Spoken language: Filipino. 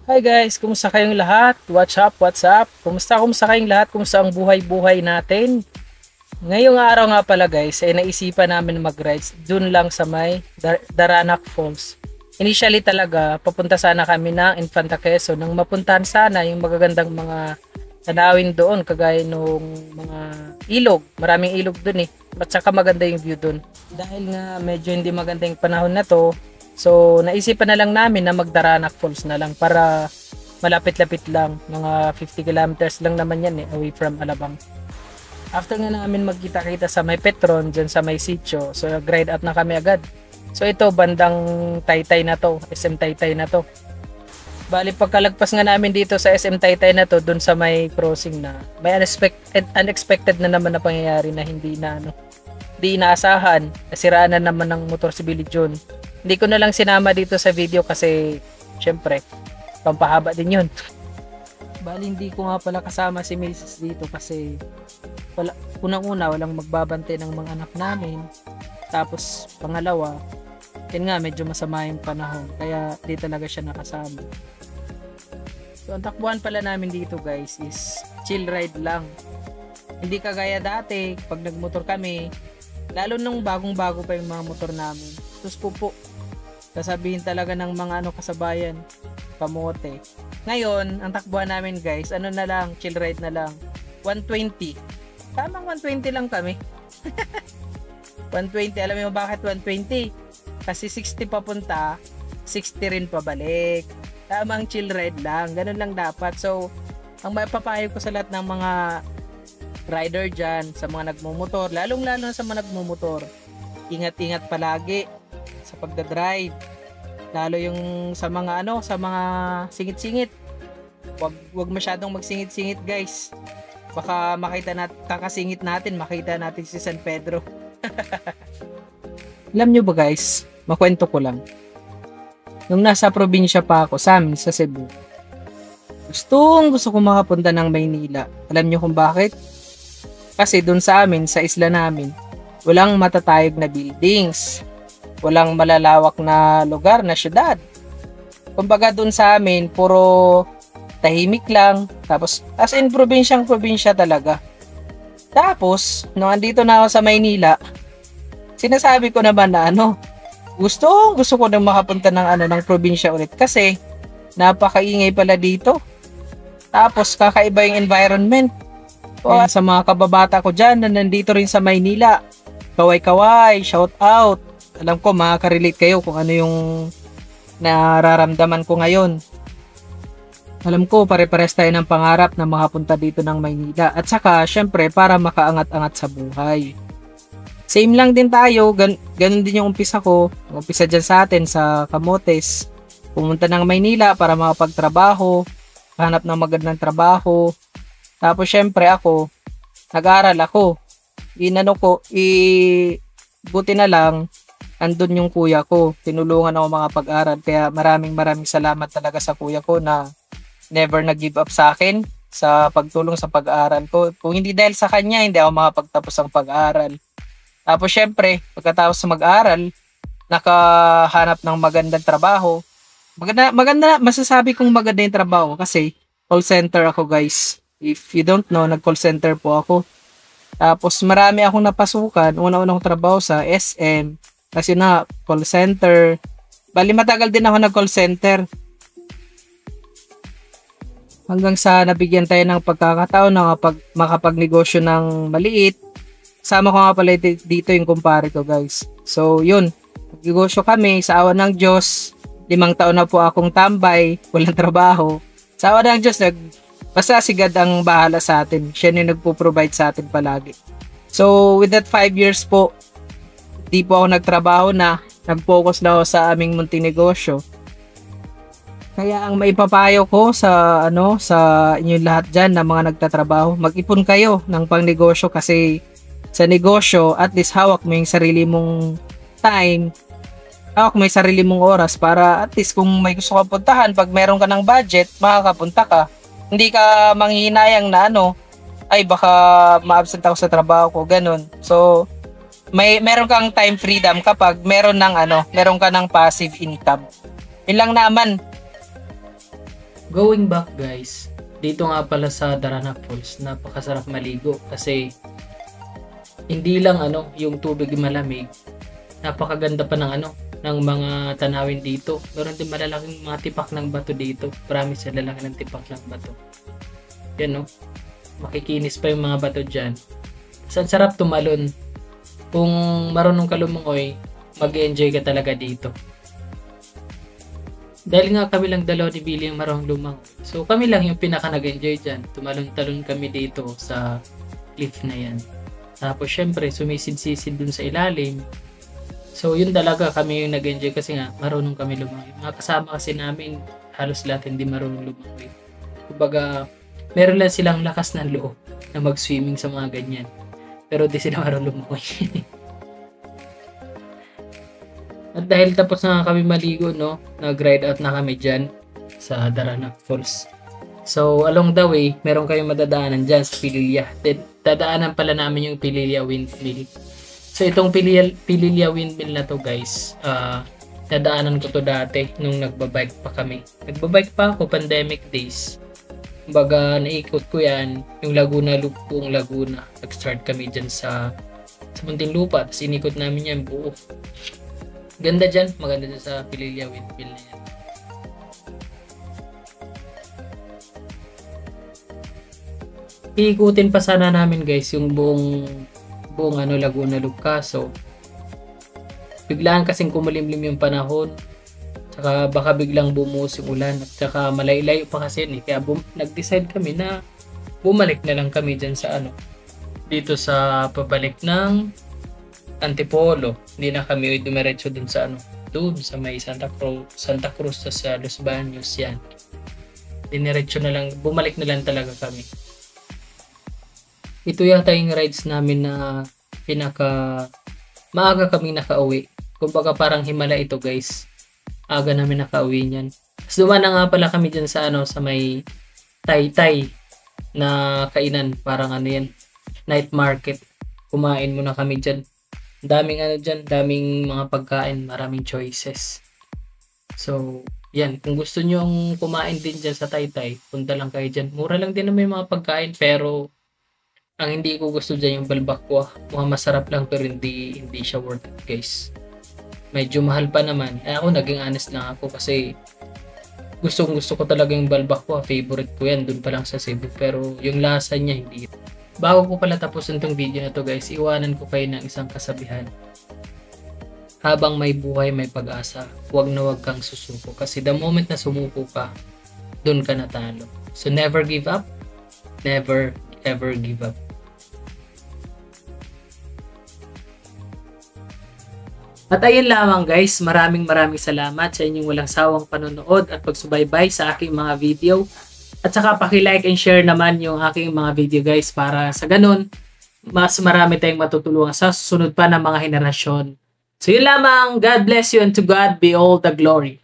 Hi guys, kumusta kayong lahat? What's up? What's up? Kumusta kayong lahat? Kumusta ang buhay-buhay natin? Ngayong araw nga pala guys, ay naisipan namin mag-rides dun lang sa may Daranac Falls. Initially talaga, papunta sana kami ng Infanta Quezon nang mapuntahan sana yung magagandang mga tanawin doon kagaya nung mga ilog. Maraming ilog dun eh. At saka maganda yung view dun. Dahil nga medyo hindi maganda yung panahon na to, so naisipan na lang namin na magdaranac Falls na lang para malapit-lapit lang. Mga 50 kilometers lang naman yan eh, away from Alabang. After nga namin magkita-kita sa may Petron, dyan sa may sitio, so nag-ride out na kami agad. So ito, bandang Taytay na to, SM Taytay na to. Bali pagkalagpas nga namin dito sa SM Taytay na to, dun sa may crossing na, may unexpected na naman na pangyayari na hindi inaasahan. Nasiraan na naman ng motor si Billy John. Hindi ko na lang sinama dito sa video kasi syempre pampahaba din yun. Bali hindi ko nga pala kasama si Mrs. dito kasi unang-una walang magbabante ng mga anak namin. Tapos pangalawa, yun nga medyo masama yung panahon kaya di talaga siya nakasama. So ang takbuhan pala namin dito guys is chill ride lang. Hindi kagaya dati pag nagmotor kami, lalo nung bagong-bago pa yung mga motor namin. Tapos po sasabihin talaga ng mga kasabayan, kamote. Ngayon, ang takbuhan namin guys, na lang, chill ride na lang. 120. Tamang 120 lang kami. 120, alam mo bakit 120? Kasi 60 papunta, 60 rin pabalik. Tamang chill ride lang, ganun lang dapat. So, ang mapapayo ko sa lahat ng mga rider dyan, sa mga nagmumotor, lalong-lalo na sa mga nagmumotor, ingat-ingat palagi sa pagdadrive, lalo yung sa mga sa mga singit-singit. Wag masyadong magsingit-singit guys, baka kakasingit natin makita natin si San Pedro. Alam nyo ba guys, makwento ko lang, nung nasa probinsya pa ako sa amin sa Cebu, gusto ko makapunta ng Maynila. Alam nyo kung bakit? Kasi dun sa amin, sa isla namin, walang matatayog na buildings, walang malalawak na lugar na syudad. Kumbaga dun sa amin, puro tahimik lang. Tapos, as in, probinsya talaga. Tapos, nung andito na ako sa Maynila, sinasabi ko naman na gusto ko nang makapunta ng probinsya ulit kasi napakaingay pala dito. Tapos, kakaiba yung environment. O, sa mga kababata ko dyan na nandito rin sa Maynila, kaway-kaway, shout out. Alam ko makaka-relate kayo kung ano yung nararamdaman ko ngayon. Alam ko pare-pares tayo ng pangarap na makapunta dito ng Maynila. At saka syempre para makaangat-angat sa buhay. Same lang din tayo, ganun din yung umpisa ko. Umpisa dyan sa atin sa Camotes. Pumunta ng Maynila para makapagtrabaho, hanap ng magandang trabaho. Tapos syempre ako, nag-aaral ako. Buti na lang, andun yung kuya ko. Tinulungan ako makapag-aral. Kaya maraming salamat talaga sa kuya ko na never nag-give up sa akin sa pagtulong sa pag-aaral ko. Kung hindi dahil sa kanya, hindi ako makapagtapos ng pag-aaral. Tapos syempre, pagkatapos sa mag-aaral, nakahanap ng magandang trabaho. Maganda, masasabi kong maganda yung trabaho kasi call center ako guys. If you don't know, nag-call center po ako. Tapos marami akong napasukan. Una-una kong trabaho sa SM. Kasi call center. Bali matagal din ako nag-call center. Hanggang sa nabigyan tayo ng pagkakataon na makapagnegosyo ng maliit. Sama ko nga pala dito yung kumpare ko guys. So yun, nagnegosyo kami sa awa ng Diyos. 5 taon na po akong tambay, walang trabaho. Sa awa ng Diyos, basta si God ang bahala sa atin. Siya yung nagpo-provide sa atin palagi. So with that 5 years po, di po ako nagtrabaho na, nag-focus na ako sa aming munting negosyo. Kaya ang maipapayo ko sa inyong lahat diyan na mga nagtatrabaho, mag-ipon kayo ng pangnegosyo kasi sa negosyo at least hawak mo yung sarili mong time, hawak mo yung sarili mong oras para at least kung may gusto kang puntahan, pag meron ka ng budget, makakapunta ka. Hindi ka manghihinayang na ay baka ma-absent ako sa trabaho ko, ganun. So meron kang time freedom kapag meron ka ng passive income. Yun lang naman. going back guys, dito nga pala sa Darana Falls, napakasarap maligo kasi hindi lang yung tubig malamig, napakaganda pa ng ng mga tanawin dito. Meron din malalaking mga tipak ng bato dito. Promise, lalaki ng tipak ng bato. Yan makikinis pa yung mga bato dyan. Ang sarap tumalon. Kung marunong ka lumangoy, mag-enjoy ka talaga dito. Dahil nga kami lang dalawa ni Billy yung marunong lumangoy. So kami lang yung pinaka nag-enjoy dyan. Tumalon-talon kami dito sa cliff na yan. Tapos syempre sumisid-sisid dun sa ilalim. So yun talaga kami yung nag-enjoy kasi nga marunong kami lumangoy. Mga kasama kasi namin halos lahat hindi marunong lumangoy. Kumbaga meron lang silang lakas ng loob na mag-swimming sa mga ganyan. Pero di sila marunong lumangoy. At dahil tapos na kami maligo, nag-ride out na kami dyan sa Darana Falls. So, along the way, meron kayong madadaanan dyan sa Pililya. Dadaanan pala namin yung Pililya Windmill. So, itong Pililya Windmill na to guys, dadaanan ko to dati nung nagbabike pa kami. Nagbabike pa ako, pandemic days. Kumbaga, naikot ko yan, yung Laguna Loop buong Laguna. Nag-start kami dyan sa Muntinlupa, tapos inikot namin yan buo. Ganda dyan, maganda dyan sa Pililya Windmill na yan. Iikutin pa sana namin guys yung buong Laguna Loop, kaso biglaan kasing kumulimlim yung panahon, tsaka baka biglang bumuhos yung ulan, at tsaka malayo pa kasi kaya nag-decide kami na bumalik na lang kami dyan sa dito sa pabalik ng Antipolo. Hindi na kami dumiretso dun sa doon sa may Santa Cruz sa Los Baños yan. Diniretso na lang, bumalik na lang talaga kami. Ito yata yung rides namin na maaga kaming nakauwi. Kumbaga parang himala ito guys. Aga namin nakauwi niyan. Tapos dumaan na nga pala kami dyan sa sa may Taytay na kainan. Parang yan, night market. Kumain muna kami dyan. Daming dyan, daming mga pagkain, maraming choices. So, yan, kung gusto nyo kumain din dyan sa Taytay, punta lang kayo dyan. Mura lang din naman yung mga pagkain, pero ang hindi ko gusto dyan yung balbakwa. Mukhang masarap lang pero hindi siya worth it guys. Medyo mahal pa naman. Ako naging honest lang ako kasi gusto ko talaga yung balbakwa. Favorite ko yan, dun pa lang sa Cebu. Pero yung lasa niya hindi. Bago ko pala tapusin tong video na to guys, iwanan ko kayo ng isang kasabihan. Habang may buhay, may pag-asa. Huwag na huwag kang susuko. Kasi the moment na sumuko ka, dun ka natalo. So never give up. Never ever give up. At ayun lamang guys, maraming salamat sa inyong walang sawang panonood at pagsubaybay sa aking mga video. At saka paki-like and share naman yung aking mga video guys para sa ganun, mas marami tayong matutulungan sa susunod pa ng mga henerasyon. So yun lamang, God bless you and to God be all the glory.